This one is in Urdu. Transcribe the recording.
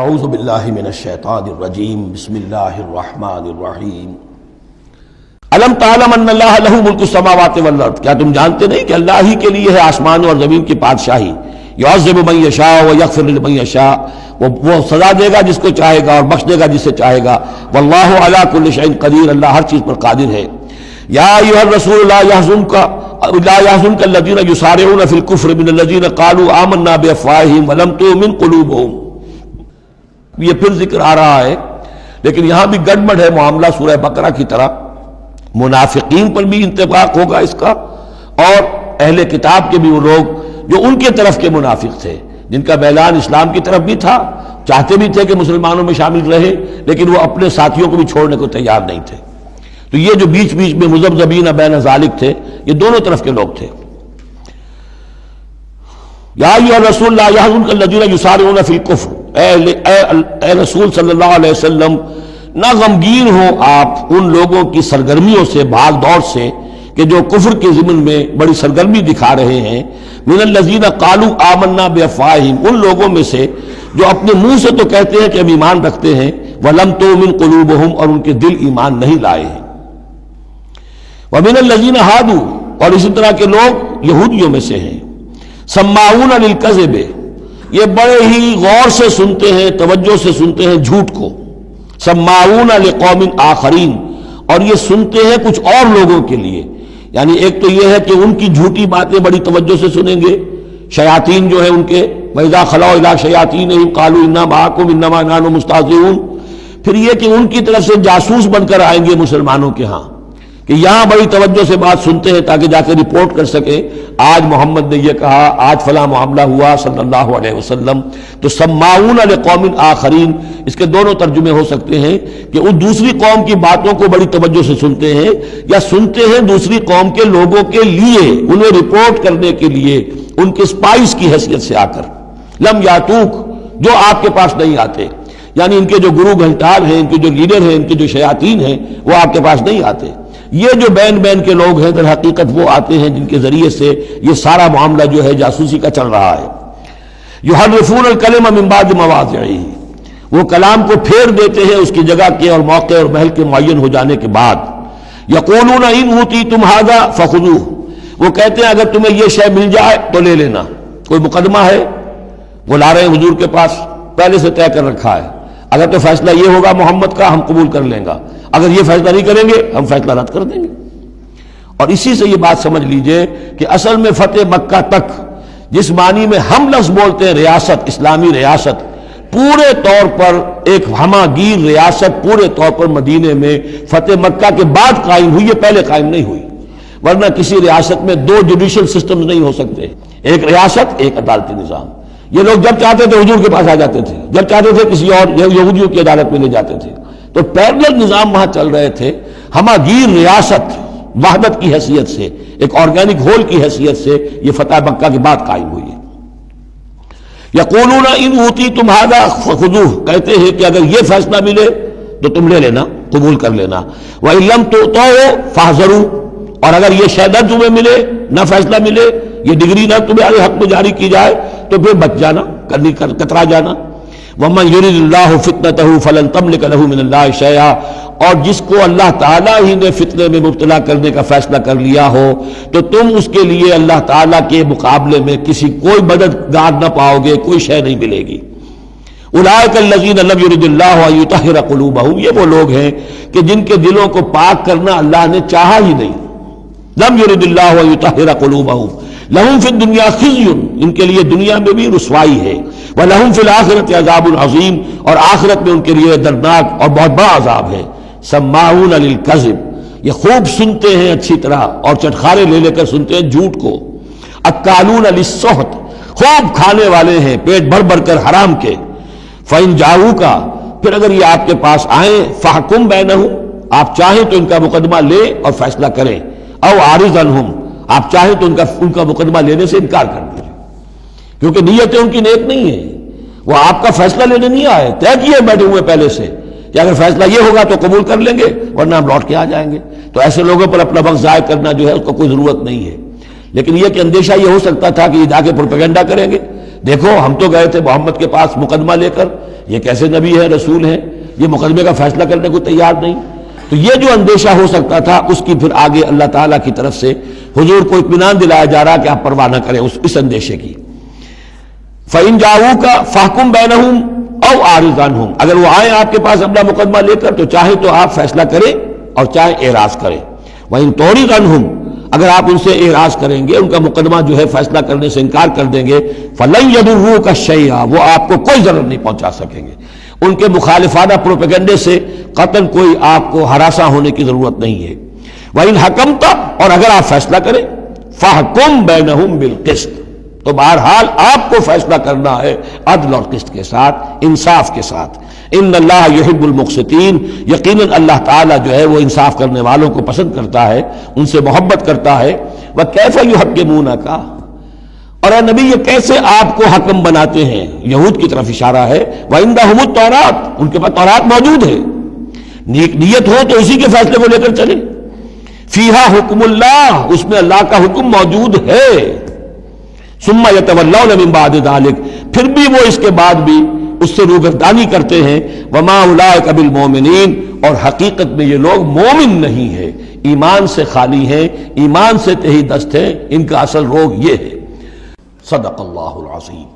اعوذ باللہ من الشیطان الرجیم بسم اللہ الرحمن الرحیم الم تعلم ان اللہ لہ ملک السماوات والارض، کیا تم جانتے نہیں کہ اللہ ہی کے لیے ہے آسمانوں اور زمین کی بادشاہی؟ یعذب من یشاء ویغفر لمن یشاء، وہ سزا دے گا جس کو چاہے گا اور بخش دے گا جسے چاہے گا، واللہ علی کل شیء قدیر، اللہ ہر چیز پر قادر ہے۔ یا ایھا الرسول لا يحزنك الذین یسارعون فی الکفر من الذین قالوا آمنا بافواہہم ولم تؤمن قلوبہم۔ یہ پھر ذکر آ رہا ہے، لیکن یہاں بھی گڑبڑ ہے معاملہ سورہ بقرہ کی طرح۔ منافقین پر بھی انطباق ہوگا اس کا، اور اہل کتاب کے بھی وہ لوگ جو ان کے طرف کے منافق تھے، جن کا میلان اسلام کی طرف بھی تھا، چاہتے بھی تھے کہ مسلمانوں میں شامل رہے، لیکن وہ اپنے ساتھیوں کو بھی چھوڑنے کو تیار نہیں تھے۔ تو یہ جو بیچ بیچ میں مذبذبین بین ذالک تھے، یہ دونوں طرف کے لوگ تھے۔ یا ایھا الرسول لا يحزنك الذین یسارعون فی الکفر، اے رسول صلی اللہ علیہ وسلم، نہ غمگین ہو آپ ان لوگوں کی سرگرمیوں سے، بھاگ دوڑ سے، کہ جو کفر کے ضمن میں بڑی سرگرمی دکھا رہے ہیں۔ من الذین قالوا آمنا بافواہہم، ان لوگوں میں سے جو اپنے منہ سے تو کہتے ہیں کہ ہم ایمان رکھتے ہیں، ولم تؤمن قلوبہم، اور ان کے دل ایمان نہیں لائے ہیں۔ ومن الذین ہادوا، اور اسی طرح کے لوگ یہودیوں میں سے ہیں۔ سماعون للکذب، یہ بڑے ہی غور سے سنتے ہیں، توجہ سے سنتے ہیں جھوٹ کو۔ سماعون لقوم آخرین، اور یہ سنتے ہیں کچھ اور لوگوں کے لیے، یعنی ایک تو یہ ہے کہ ان کی جھوٹی باتیں بڑی توجہ سے سنیں گے، شیاطین جو ہیں ان کے، وَإِذَا خَلَوْا إِلَىٰ شَيَاطِينِهِمْ قَالُوا إِنَّا مَعَكُمْ إِنَّمَا نَحْنُ مُسْتَهْزِئُونَ۔ پھر یہ کہ ان کی طرف سے جاسوس بن کر آئیں گے مسلمانوں کے ہاں، کہ یہاں بڑی توجہ سے بات سنتے ہیں تاکہ جا کے رپورٹ کر سکے، آج محمد نے یہ کہا، آج فلاں معاملہ ہوا صلی اللہ علیہ وسلم۔ تو سماعون لقوم آخرین، اس کے دونوں ترجمے ہو سکتے ہیں کہ وہ دوسری قوم کی باتوں کو بڑی توجہ سے سنتے ہیں، یا سنتے ہیں دوسری قوم کے لوگوں کے لیے، انہیں رپورٹ کرنے کے لیے، ان کے اسپائس کی حیثیت سے آ کر۔ لم یاتوک، جو آپ کے پاس نہیں آتے، یعنی ان کے جو گرو گھنٹال ہیں، ان کے جو لیڈر ہیں، ان کے جو شیاطین ہیں، وہ آپ کے پاس نہیں آتے۔ یہ جو بین بین کے لوگ ہیں در حقیقت وہ آتے ہیں جن کے ذریعے سے یہ سارا معاملہ جو ہے جاسوسی کا چل رہا ہے۔ یحرفون الکلم من بعد مواضعہ، وہ کلام کو پھیر دیتے ہیں اس کی جگہ کے اور موقع اور محل کے معین ہو جانے کے بعد۔ یقولون ان اوتیتم ھذا فخذوہ، وہ کہتے ہیں اگر تمہیں یہ شے مل جائے تو لے لینا۔ کوئی مقدمہ ہے، وہ لا رہے ہیں حضور کے پاس، پہلے سے طے کر رکھا ہے، اگر تو فیصلہ یہ ہوگا محمد کا ہم قبول کر لیں گا، اگر یہ فیصلہ نہیں کریں گے ہم فیصلہ رد کر دیں گے۔ اور اسی سے یہ بات سمجھ لیجئے کہ اصل میں فتح مکہ تک، جس معنی میں ہم لفظ بولتے ہیں ریاست، اسلامی ریاست، پورے طور پر ایک ہماگیر ریاست پورے طور پر مدینے میں فتح مکہ کے بعد قائم ہوئی ہے، پہلے قائم نہیں ہوئی۔ ورنہ کسی ریاست میں دو جوڈیشل سسٹمز نہیں ہو سکتے، ایک ریاست ایک عدالتی نظام۔ یہ لوگ جب چاہتے تھے حضور کے پاس آ جاتے تھے، جب چاہتے تھے کسی اور یہودیوں کی عدالت میں لے جاتے تھے۔ تو پیرلل نظام وہاں چل رہے تھے، ہماگیر ریاست وحدت کی حیثیت سے، ایک آرگینک ہول کی حیثیت سے یہ فتح مکہ کے بعد قائم ہوئی ہے۔ یقولون ان اوتیتم ھذا فخذوہ، کہتے ہیں کہ اگر یہ فیصلہ ملے تو تم لے لینا، قبول کر لینا۔ وَإِن لَّمْ تُؤْتَوْا فَاحْذَرُوا، اور اگر یہ شے نہ تمہیں ملے، نہ فیصلہ ملے، یہ ڈگری نہ تمہارے حق میں جاری کی جائے تو پھر بچ جانا، کترا جانا۔ وَمَن يُرِدِ اللَّهُ فِتْنَتَهُ فَلَن تَمْلِكَ لَهُ مِنَ اللَّهِ شَيْئًا، اور جس کو اللہ تعالیٰ ہی نے فتنے میں مبتلا کرنے کا فیصلہ کر لیا ہو تو تم اس کے لیے اللہ تعالیٰ کے مقابلے میں کوئی مددگار نہ پاؤ گے، کوئی شے نہیں ملے گی۔ اولئک الذین لم یرد اللہ ان یطہر قلوبہم، یہ وہ لوگ ہیں کہ جن کے دلوں کو پاک کرنا اللہ نے چاہا ہی نہیں۔ لم یرد اللہ ان یطہر قلوبہم، لہم فی الدنیا خزی، ان کے لیے دنیا میں بھی رسوائی ہے، وَلَهُمْ فِي الْآخِرَةِ عَذَابٌ عَظِيمٌ، اور آخرت میں ان کے لیے دردناک اور بہت بڑا عذاب ہے۔ سماعون للکذب، یہ خوب سنتے ہیں اچھی طرح اور چٹخارے لے لے کر سنتے ہیں جھوٹ کو۔ اکالون للسحت، خوب کھانے والے ہیں پیٹ بھر بھر کر حرام کے۔ فَإِن جَاءُوكَ، پھر اگر یہ آپ کے پاس آئیں، فَحْكُم بَيْنَهُمْ، آپ چاہیں تو ان کا مقدمہ لیں اور فیصلہ کریں، او عارض عنہم، آپ چاہیں تو ان کا مقدمہ لینے سے انکار کر دیجیے، کیونکہ نیتیں ان کی نیک نہیں ہیں، وہ آپ کا فیصلہ لینے نہیں آئے، طے کیے بیٹھے ہوئے پہلے سے کہ اگر فیصلہ یہ ہوگا تو قبول کر لیں گے ورنہ ہم لوٹ کے آ جائیں گے۔ تو ایسے لوگوں پر اپنا وقت ضائع کرنا جو ہے اس کو کوئی ضرورت نہیں ہے۔ لیکن یہ کہ اندیشہ یہ ہو سکتا تھا کہ یہ جا کے پروپیگنڈا کریں گے دیکھو ہم تو گئے تھے محمد کے پاس مقدمہ لے کر، یہ کیسے نبی ہے، رسول ہے، یہ مقدمے کا فیصلہ کرنے کو تیار نہیں. تو یہ جو اندیشہ ہو سکتا تھا اس کی پھر آگے اللہ تعالیٰ کی طرف سے حضور کو اطمینان دلایا جا رہا کہ آپ پرواہ نہ کریں اس اندیشے کی. فَإِن جَاءُوكَ فَاحْكُم بَيْنَهُمْ أَوْ أَعْرِضْ عَنْهُمْ، اگر وہ آئیں آپ کے پاس اپنا مقدمہ لے کر تو چاہے تو آپ فیصلہ کریں اور چاہے اعراض کریں. وَإِن تُعْرِضْ عَنْهُمْ، اگر آپ ان سے اعراض کریں گے، ان کا مقدمہ جو ہے فیصلہ کرنے سے انکار کر دیں گے، فَلَن يَضُرُّوكَ شَيْئًا، وہ آپ کو کوئی ضرر نہیں پہنچا سکیں گے. ان کے مخالفانہ پروپیگنڈے سے قطعاً کوئی آپ کو ہراساں ہونے کی ضرورت نہیں ہے. وَإِنْ حَكَمْتَ، اور اگر آپ فیصلہ کریں، فَاحْكُم بَيْنَهُمْ بِالْقِسْطِ، تو بہرحال آپ کو فیصلہ کرنا ہے عدل اور قسط کے ساتھ، انصاف کے ساتھ. ان اللہ یحب المقسطین، یقیناً اللہ تعالیٰ جو ہے وہ انصاف کرنے والوں کو پسند کرتا ہے، ان سے محبت کرتا ہے. وَكَيْفَ يُحَكِّمُونَكَ، اور اے نبی یہ کیسے آپ کو حکم بناتے ہیں، یہود کی طرف اشارہ ہے. وَعِندَهُمُ التَّوْرَاۃ، ان کے پاس تورات موجود ہے، نیک نیت ہو تو اسی کے فیصلے کو لے کر چلیں. فِيهَا حُكْمُ اللَّهِ، اس میں اللہ کا حکم موجود ہے. ثُمَّ يَتَوَلَّوْنَ مِن بَعْدِ ذَلِكَ، پھر بھی وہ اس کے بعد بھی اس سے روگردانی کرتے ہیں. وَمَا أُولَٰئِكَ بِالْمُؤْمِنِينَ، اور حقیقت میں یہ لوگ مومن نہیں ہیں، ایمان سے خالی ہیں، ایمان سے تہی دست ہیں، ان کا اصل روگ یہ ہے. صدق اللہ العظیم.